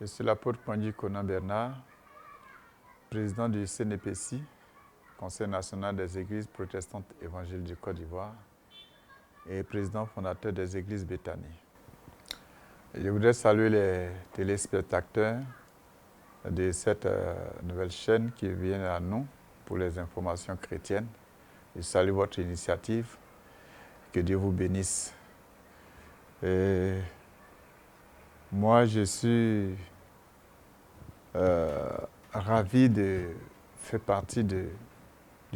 Je suis l'apôtre Pangui Konan Bernard, président du CNEPECI, Conseil national des églises protestantes évangéliques du Côte d'Ivoire, et président fondateur des églises Béthanie. Je voudrais saluer les téléspectateurs de cette nouvelle chaîne qui viennent à nous pour les informations chrétiennes. Je salue votre initiative. Que Dieu vous bénisse. Et moi, je suis ravi de faire partie du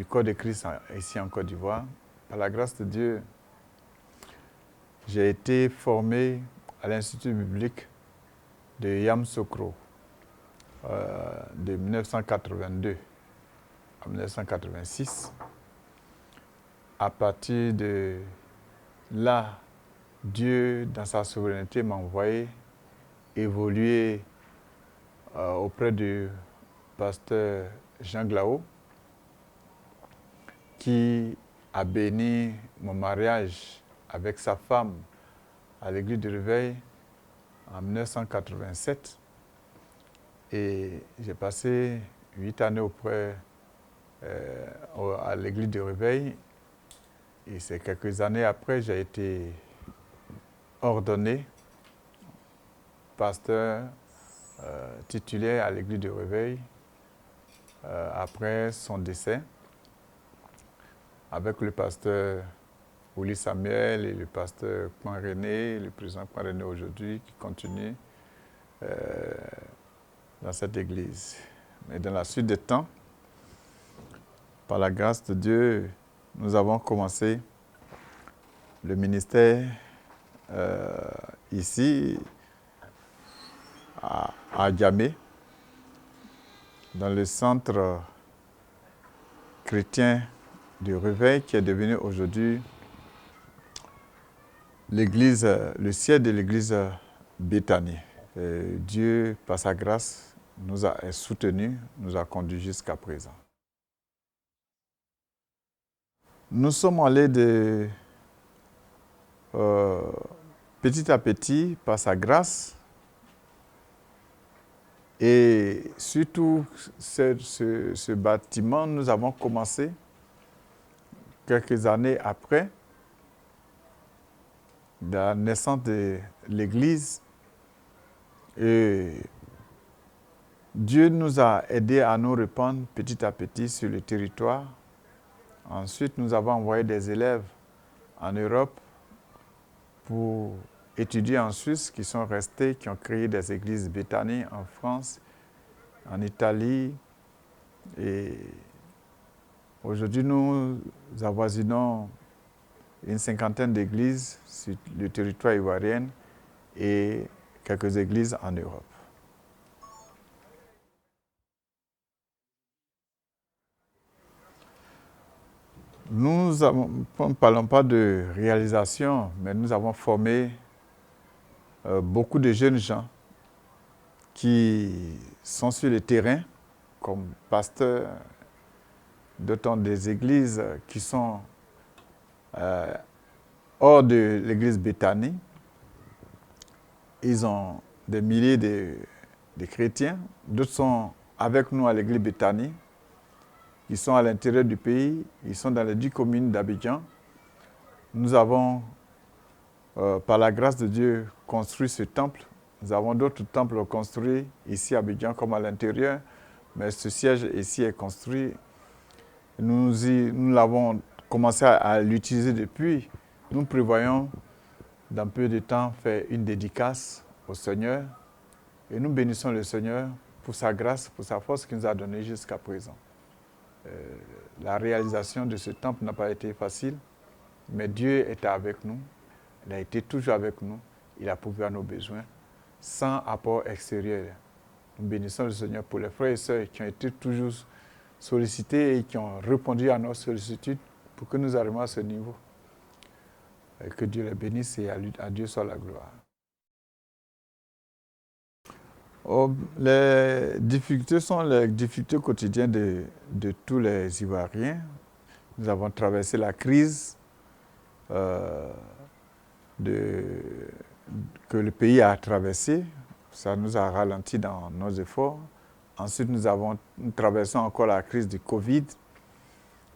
corps de Christ ici en Côte d'Ivoire. Par la grâce de Dieu, j'ai été formé à l'Institut biblique de Yamoussoukro de 1982 à 1986. À partir de là, Dieu, dans sa souveraineté, m'a envoyé évoluer auprès du pasteur Jean Glao, qui a béni mon mariage avec sa femme à l'église du Réveil en 1987. Et j'ai passé 8 années auprès à l'église du Réveil. Et c'est quelques années après, j'ai été ordonné pasteur titulaire à l'église du Réveil après son décès, avec le pasteur Ouli Samuel et le pasteur Point René, le président Point René aujourd'hui, qui continue dans cette église. Mais dans la suite des temps, par la grâce de Dieu, nous avons commencé le ministère ici à Djamé, dans le centre chrétien du Réveil, qui est devenu aujourd'hui l'église, le siège de l'église Béthanie. Dieu, par sa grâce, nous a soutenus, nous a conduits jusqu'à présent. Nous sommes allés de petit à petit, par sa grâce, et surtout ce bâtiment, nous avons commencé quelques années après la naissance de l'Église. Et Dieu nous a aidés à nous répandre petit à petit sur le territoire. Ensuite, nous avons envoyé des élèves en Europe pour étudier en Suisse, qui sont restés, qui ont créé des églises Béthanie en France, en Italie. Et aujourd'hui, nous avoisinons une cinquantaine d'églises sur le territoire ivoirien et quelques églises en Europe. Nous ne parlons pas de réalisation, mais nous avons formé beaucoup de jeunes gens qui sont sur le terrain, comme pasteurs d'autant des églises qui sont hors de l'église Béthanie. Ils ont des milliers de chrétiens. D'autres sont avec nous à l'église Béthanie. Ils sont à l'intérieur du pays. Ils sont dans les 10 communes d'Abidjan. Nous avons, par la grâce de Dieu, construit ce temple. Nous avons d'autres temples construits ici à Abidjan comme à l'intérieur. Mais ce siège ici est construit. Nous l'avons commencé à l'utiliser depuis. Nous prévoyons, dans peu de temps, faire une dédicace au Seigneur. Et nous bénissons le Seigneur pour sa grâce, pour sa force qu'il nous a donnée jusqu'à présent. La réalisation de ce temple n'a pas été facile, mais Dieu était avec nous. Il a été toujours avec nous. Il a pourvu à nos besoins, sans apport extérieur. Nous bénissons le Seigneur pour les frères et sœurs qui ont été toujours sollicités et qui ont répondu à nos sollicitudes pour que nous arrivions à ce niveau. Et que Dieu les bénisse et à Dieu soit la gloire. Les difficultés sont les difficultés quotidiennes de tous les Ivoiriens. Nous avons traversé la crise que le pays a traversée. Vous ça nous a ralenti dans nos efforts. Ensuite, nous traversons encore la crise du Covid.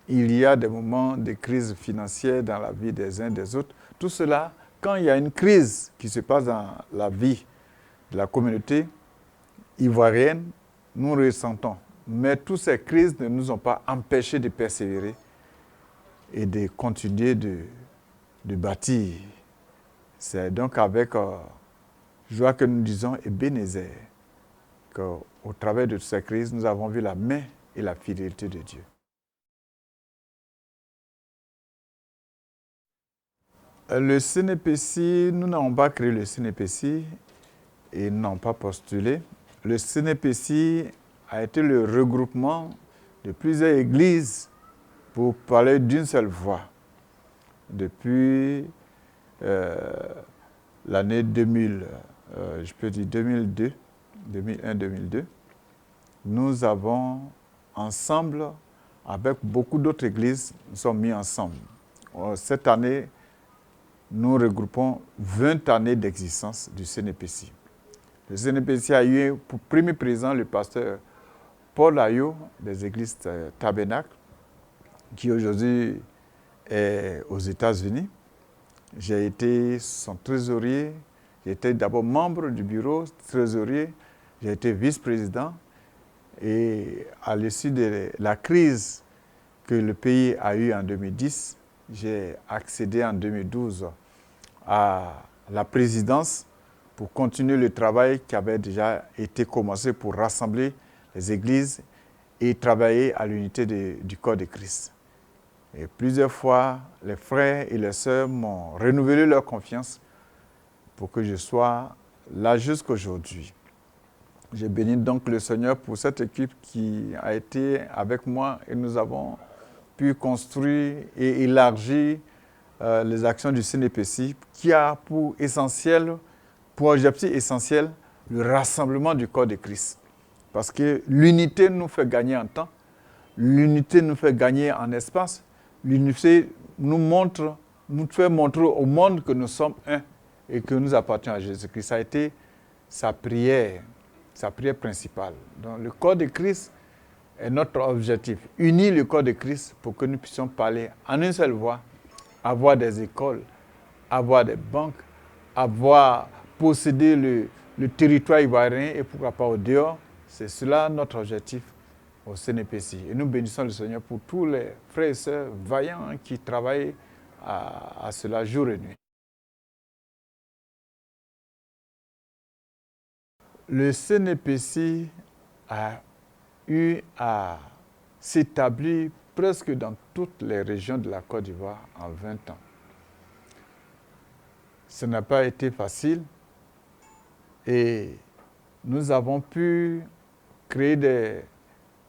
Il y a des moments de crise financière dans la vie des uns des autres. Tout cela, quand il y a une crise qui se passe dans la vie de la communauté ivoirienne, nous ressentons. Mais toutes ces crises ne nous ont pas empêchés de persévérer et de continuer de bâtir. C'est donc avec joie que nous disons Ebenezer, qu'au travers de toutes ces crises, nous avons vu la main et la fidélité de Dieu. Le CNPC, nous n'avons pas créé le CNPC et nous n'avons pas postulé. Le CNPC a été le regroupement de plusieurs églises pour parler d'une seule voix. Depuis l'année 2000, je peux dire 2002, 2001-2002, nous avons ensemble, avec beaucoup d'autres églises, nous sommes mis ensemble. Cette année, nous regroupons 20 années d'existence du CNPC. Le CNPC a eu pour premier président le pasteur Paul Ayo des églises Tabernacle, qui aujourd'hui est aux États-Unis. J'ai été son trésorier. J'étais d'abord membre du bureau, trésorier. J'ai été vice-président. Et à l'issue de la crise que le pays a eue en 2010, j'ai accédé en 2012 à la présidence pour continuer le travail qui avait déjà été commencé pour rassembler les églises et travailler à l'unité du corps de Christ. Et plusieurs fois, les frères et les sœurs m'ont renouvelé leur confiance pour que je sois là jusqu'aujourd'hui. Je bénis donc le Seigneur pour cette équipe qui a été avec moi et nous avons pu construire et élargir les actions du CNPC qui a pour objectif essentiel le rassemblement du corps de Christ. Parce que l'unité nous fait gagner en temps, l'unité nous fait gagner en espace, l'unité nous fait montrer au monde que nous sommes un et que nous appartenons à Jésus-Christ. Ça a été sa prière principale. Donc le corps de Christ est notre objectif. Unir le corps de Christ pour que nous puissions parler en une seule voix, avoir des écoles, avoir des banques, posséder le territoire ivoirien et pourquoi pas au dehors. C'est cela notre objectif au CNPC. Et nous bénissons le Seigneur pour tous les frères et sœurs vaillants qui travaillent à cela jour et nuit. Le CNPC a eu à s'établir presque dans toutes les régions de la Côte d'Ivoire en 20 ans. Ce n'a pas été facile et nous avons pu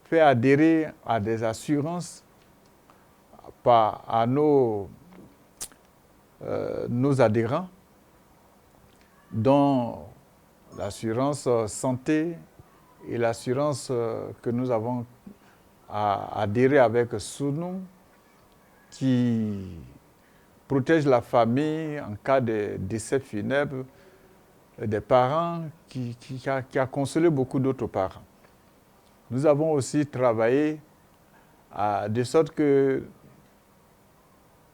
faire adhérer à des assurances à nos adhérents, dont l'assurance santé et l'assurance que nous avons adhéré avec Sounou, qui protège la famille en cas de décès funèbre des parents, qui a consolé beaucoup d'autres parents. Nous avons aussi travaillé de sorte que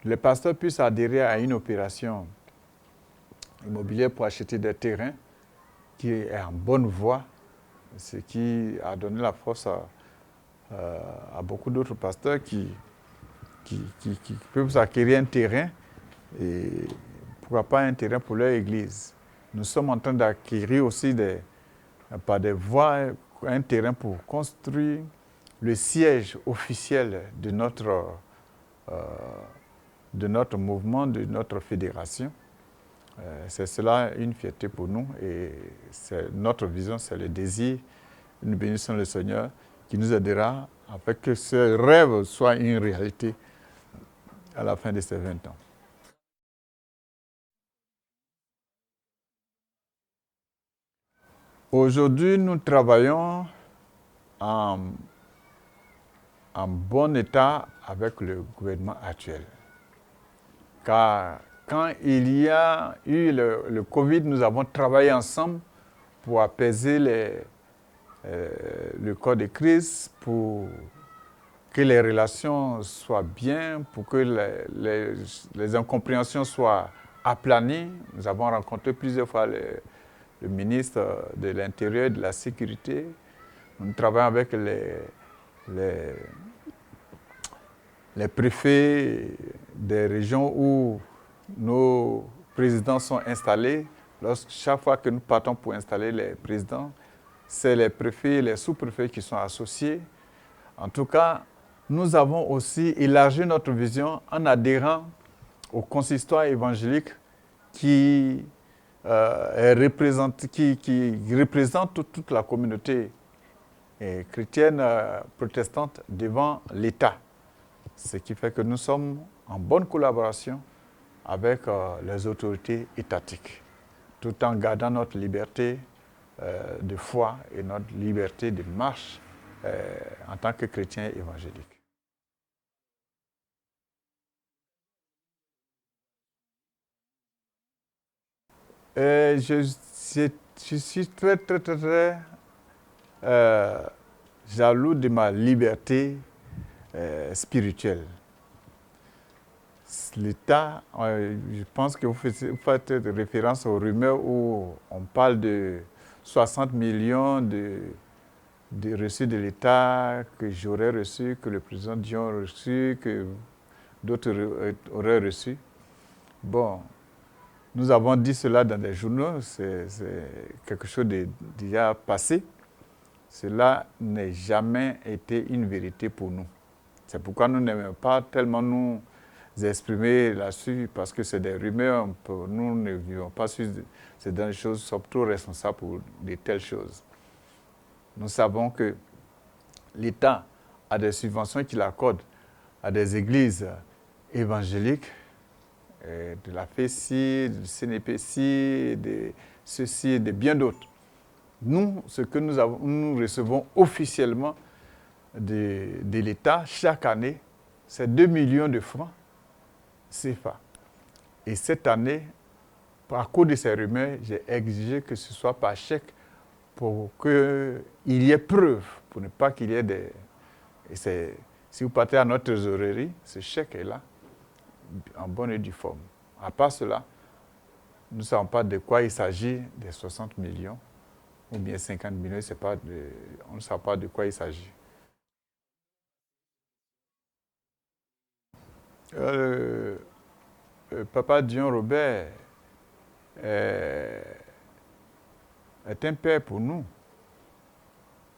les pasteurs puissent adhérer à une opération immobilière pour acheter des terrains qui est en bonne voie, ce qui a donné la force à beaucoup d'autres pasteurs qui peuvent s'acquérir un terrain et pourquoi pas un terrain pour leur église. Nous sommes en train d'acquérir aussi par des voies un terrain pour construire le siège officiel de notre mouvement, de notre fédération. C'est cela une fierté pour nous et c'est notre vision, c'est le désir. Nous bénissons le Seigneur qui nous aidera afin que ce rêve soit une réalité à la fin de ces 20 ans. Aujourd'hui, nous travaillons en bon état avec le gouvernement actuel. Car quand il y a eu le Covid, nous avons travaillé ensemble pour apaiser le corps de Christ, pour que les relations soient bien, pour que les incompréhensions soient aplanies. Nous avons rencontré plusieurs fois le ministre de l'Intérieur et de la Sécurité. Nous travaillons avec les préfets des régions où nos présidents sont installés. Chaque fois que nous partons pour installer les présidents, c'est les préfets et les sous-préfets qui sont associés. En tout cas, nous avons aussi élargi notre vision en adhérant au consistoire évangélique qui représente toute la communauté chrétienne protestante devant l'État. Ce qui fait que nous sommes en bonne collaboration avec les autorités étatiques, tout en gardant notre liberté de foi et notre liberté de marche en tant que chrétiens évangéliques. Je suis très jaloux de ma liberté spirituelle. L'État, je pense que vous faites référence aux rumeurs où on parle de 60 millions de reçus de l'État que j'aurais reçus, que le président Dion a reçu, que d'autres auraient reçu. Bon, nous avons dit cela dans des journaux, c'est quelque chose de déjà passé. Cela n'a jamais été une vérité pour nous. C'est pourquoi nous n'aimons pas tellement nous exprimer là-dessus, parce que c'est des rumeurs, nous ne vivons pas sur ces dernières choses, nous sommes trop responsables pour de telles choses. Nous savons que l'État a des subventions qu'il accorde à des églises évangéliques, de la FECI, du CNPC, de ceci et de bien d'autres. Nous, ce que nous recevons officiellement de l'État chaque année, c'est 2 millions de francs CFA. Et cette année, à cause de ces rumeurs, j'ai exigé que ce soit par chèque pour qu'il y ait preuve, pour ne pas qu'il y ait des... Si vous partez à notre trésorerie, ce chèque est là, en bonne et due forme. À part cela, nous ne savons pas de quoi il s'agit, des 60 millions ou bien 50 millions, on ne sait pas de quoi il s'agit. Papa Dion Robert est un père pour nous.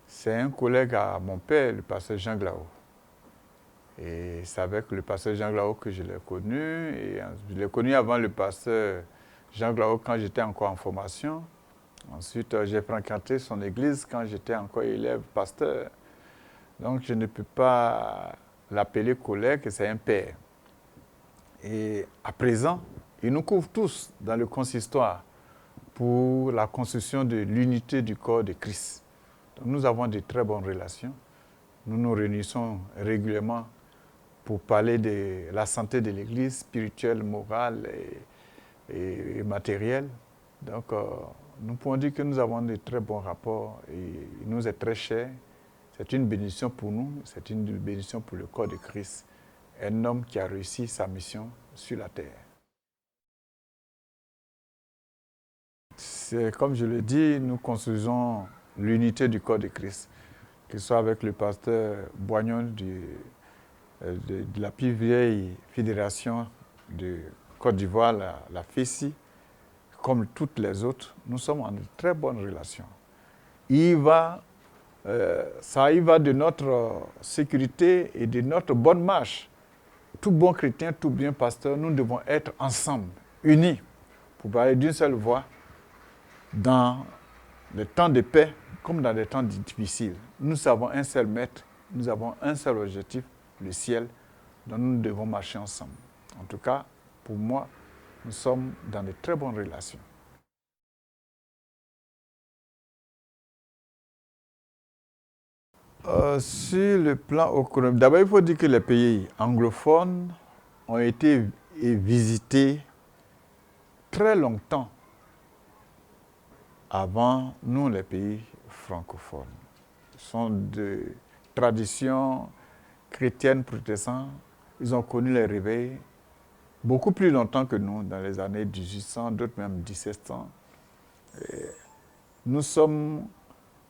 C'est un collègue à mon père, le pasteur Jean Glao. Et c'est avec le pasteur Jean Glao que je l'ai connu. Et je l'ai connu avant le pasteur Jean Glao quand j'étais encore en formation. Ensuite, j'ai fréquenté son église quand j'étais encore élève pasteur. Donc, je ne peux pas l'appeler collègue, c'est un père. Et à présent, il nous couvre tous dans le consistoire pour la construction de l'unité du corps de Christ. Donc, nous avons de très bonnes relations. Nous nous réunissons régulièrement pour parler de la santé de l'Église, spirituelle, morale et matérielle. Donc, nous pouvons dire que nous avons de très bons rapports et il nous est très cher. C'est une bénédiction pour nous, c'est une bénédiction pour le corps de Christ. Un homme qui a réussi sa mission sur la terre. C'est comme je le dis, nous construisons l'unité du corps de Christ, que ce soit avec le pasteur Boignon de la plus vieille fédération de Côte d'Ivoire, la FECI, comme toutes les autres, nous sommes en de très bonnes relations. Ça y va de notre sécurité et de notre bonne marche. Tout bon chrétien, tout bien pasteur, nous devons être ensemble, unis, pour parler d'une seule voix dans les temps de paix comme dans les temps difficiles. Nous avons un seul maître, nous avons un seul objectif, le ciel, dont nous devons marcher ensemble. En tout cas, pour moi, nous sommes dans de très bonnes relations. Sur le plan économique, d'abord il faut dire que les pays anglophones ont été visités très longtemps avant nous, les pays francophones. Ce sont des traditions chrétiennes protestantes. Ils ont connu les réveils beaucoup plus longtemps que nous, dans les années 1800, d'autres même 1700. Et nous sommes,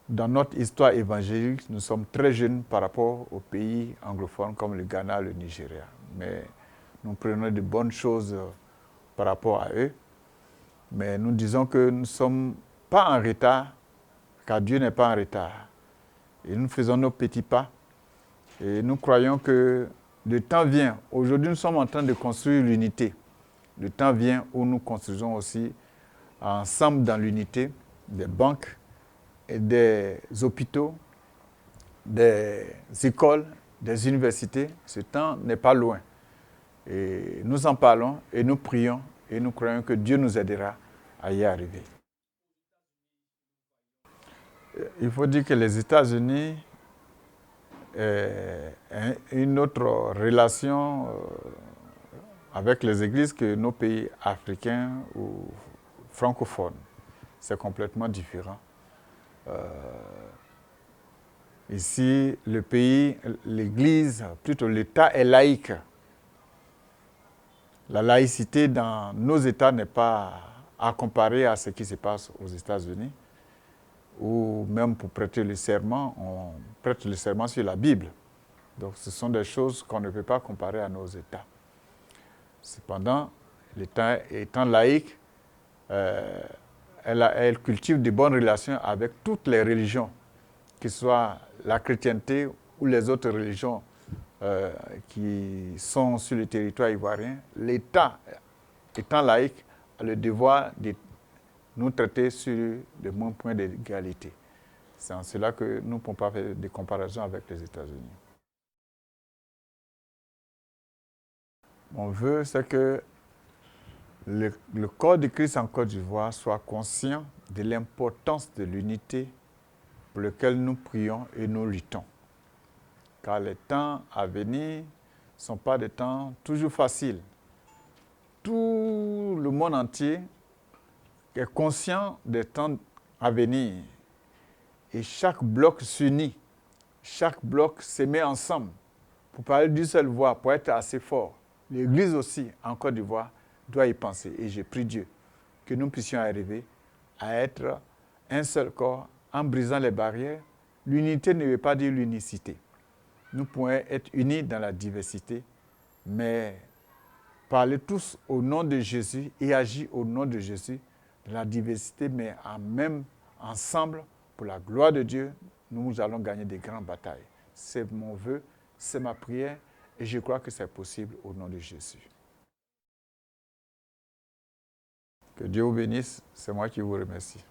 dans notre histoire évangélique, nous sommes très jeunes par rapport aux pays anglophones comme le Ghana, le Nigeria. Mais nous prenons de bonnes choses par rapport à eux. Mais nous disons que nous ne sommes pas en retard, car Dieu n'est pas en retard. Et nous faisons nos petits pas. Et nous croyons que le temps vient. Aujourd'hui, nous sommes en train de construire l'unité. Le temps vient où nous construisons aussi ensemble dans l'unité des banques, et des hôpitaux, des écoles, des universités. Ce temps n'est pas loin. Et nous en parlons et nous prions et nous croyons que Dieu nous aidera à y arriver. Il faut dire que les États-Unis ont une autre relation avec les églises que nos pays africains ou francophones. C'est complètement différent. Ici, le pays, l'église, plutôt l'État est laïque. La laïcité dans nos États n'est pas à comparer à ce qui se passe aux États-Unis, où même pour prêter le serment, on prête le serment sur la Bible. Donc ce sont des choses qu'on ne peut pas comparer à nos États. Cependant, l'État étant laïque, elle cultive de bonnes relations avec toutes les religions, que ce soit la chrétienté ou les autres religions qui sont sur le territoire ivoirien. L'État, étant laïque, a le devoir de nous traiter sur le même point d'égalité. C'est en cela que nous ne pouvons pas faire des comparaisons avec les États-Unis. Mon vœu, c'est que le corps de Christ en Côte d'Ivoire soit conscient de l'importance de l'unité pour laquelle nous prions et nous luttons. Car les temps à venir ne sont pas des temps toujours faciles. Tout le monde entier est conscient des temps à venir. Et chaque bloc s'unit, chaque bloc se met ensemble pour parler d'une seule voix, pour être assez fort. L'Église aussi, en Côte d'Ivoire, doit y penser. Et je prie Dieu que nous puissions arriver à être un seul corps en brisant les barrières. L'unité ne veut pas dire l'unicité. Nous pouvons être unis dans la diversité, mais parler tous au nom de Jésus et agir au nom de Jésus dans la diversité, mais même ensemble, pour la gloire de Dieu, nous allons gagner des grandes batailles. C'est mon vœu, c'est ma prière, et je crois que c'est possible au nom de Jésus. Que Dieu vous bénisse, c'est moi qui vous remercie.